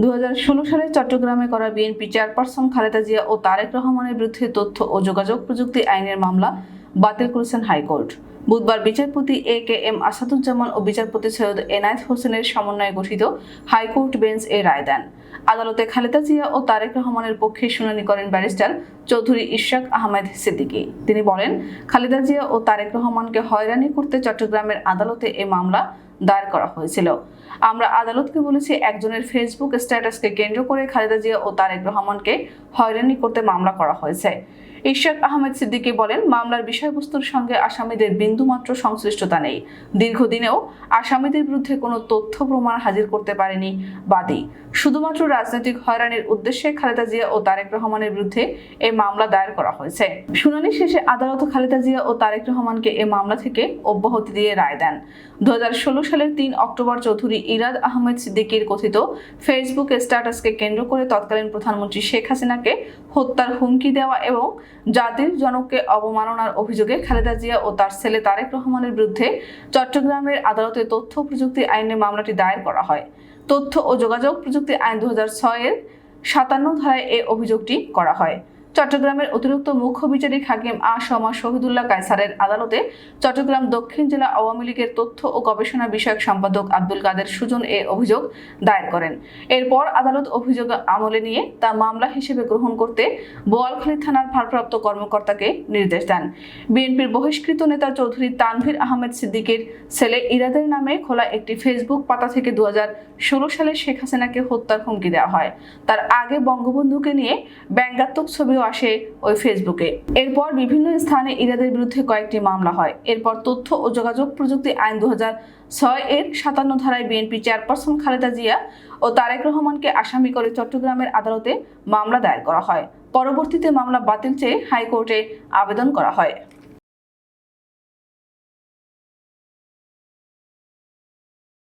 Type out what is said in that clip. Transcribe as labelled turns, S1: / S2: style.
S1: 2016 সালে চট্টগ্রামে করা বিএনপি চেয়ারপারসন খালেদা জিয়া ও তারেক রহমানের বিরুদ্ধে তথ্য ও যোগাযোগ প্রযুক্তি আইনের মামলা বাতিল করেছেন হাইকোর্ট। বুধবার বিচারপতি এ.কে.এম. আসাদুজ্জামান ও বিচারপতি সৈয়দ এনায়েত হোসেনের সমন্বয়ে গঠিত হাইকোর্ট বেঞ্চ এ রায় দেন। আদালতে খালেদা জিয়া ও তারেক রহমানের পক্ষে শুনানি করেন ব্যারিস্টার চৌধুরী ইশরাক আহমেদ সিদ্দিকী। তিনি বলেন, খালেদা জিয়া ও তারেক রহমানকে হয়রানি করতে চট্টগ্রামের আদালতে এ মামলা দায়ের করা হয়েছিল। আমরা আদালতকে বলেছি, একজনের ফেসবুক স্ট্যাটাসকে কেন্দ্র করে খালেদা জিয়া ও তারেক রহমানকে হয়রানি করতে মামলা করা হয়েছে। ইশরাক আহমেদ সিদ্দিকী বলেন, মামলার বিষয়বস্তুর সঙ্গে আসামিদের বিন্দুমাত্র সংশ্লিষ্টতা নেই। দীর্ঘদিনেও আসামিদের বিরুদ্ধে কোনো তথ্য প্রমাণ হাজির করতে পারেনি বাদী। শুধুমাত্র রাজনৈতিক হয়রানির উদ্দেশ্যে খালেদা জিয়া ও তারেক রহমানের বিরুদ্ধে এই মামলা দায়ের করা হয়েছে। শুনানি শেষে আদালত খালেদা জিয়া ও তারেক রহমানকে এই মামলা থেকে অব্যাহতি দিয়ে রায় দেন। 2016 সালের 3 অক্টোবর চৌধুরী ইরাদ আহমেদ সিদ্দিকীর কথিত ফেসবুক স্ট্যাটাসকে কেন্দ্র করে তৎকালীন প্রধানমন্ত্রী শেখ হাসিনাকে হত্যার হুমকি দেওয়া এবং জাতির জনককে অবমাননার অভিযোগে খালেদা জিয়া ও তার ছেলে তারেক রহমানের বিরুদ্ধে চট্টগ্রামের আদালতে তথ্য প্রযুক্তি আইনে মামলাটি দায়ের করা হয়। তথ্য ও যোগাযোগ প্রযুক্তি আইন 2006 এর 57 ধারায় এই অভিযোগটি করা হয়। চট্টগ্রামের অতিরিক্ত মুখ্য বিচারিক হাকিম শহীদুল্লাহ কায়সারের আদালতে চট্টগ্রাম দক্ষিণ জেলা আওয়ামী লীগের তথ্য ও গবেষণা বিষয়ক সম্পাদক আব্দুল কাদের সুজন এ অভিযোগ দায়ের করেন। এরপর আদালত অভিযোগ আমলে নিয়ে তা মামলা হিসেবে গ্রহণ করতে বোয়ালখালী থানার ভারপ্রাপ্ত কর্মকর্তাকে নির্দেশ দেন। বিএনপির বহিষ্কৃত নেতা চৌধুরী তানভীর আহমেদ সিদ্দিকীর ছেলে ইরাদের নামে খোলা একটি ফেসবুক পাতা থেকে 2016 সালে শেখ হাসিনাকে হত্যার হুমকি দেওয়া হয়। তার আগে বঙ্গবন্ধুকে নিয়ে ব্যঙ্গাত্মক ছবিও আসে ওই ফেসবুকে। এরপর বিভিন্ন স্থানে ইরাদের বিরুদ্ধে কয়েকটি মামলা হয়। এরপর তথ্য ও যোগাযোগ প্রযুক্তি আইন 2006 এর 57 ধারায় বিএনপি চেয়ারপারসন খালেদা জিয়া ও তারেক রহমানকে আসামি করে চট্টগ্রামের আদালতে মামলা দায়ের করা হয়। পরবর্তীতে মামলা বাতিল চেয়ে হাইকোর্টে আবেদন করা হয়।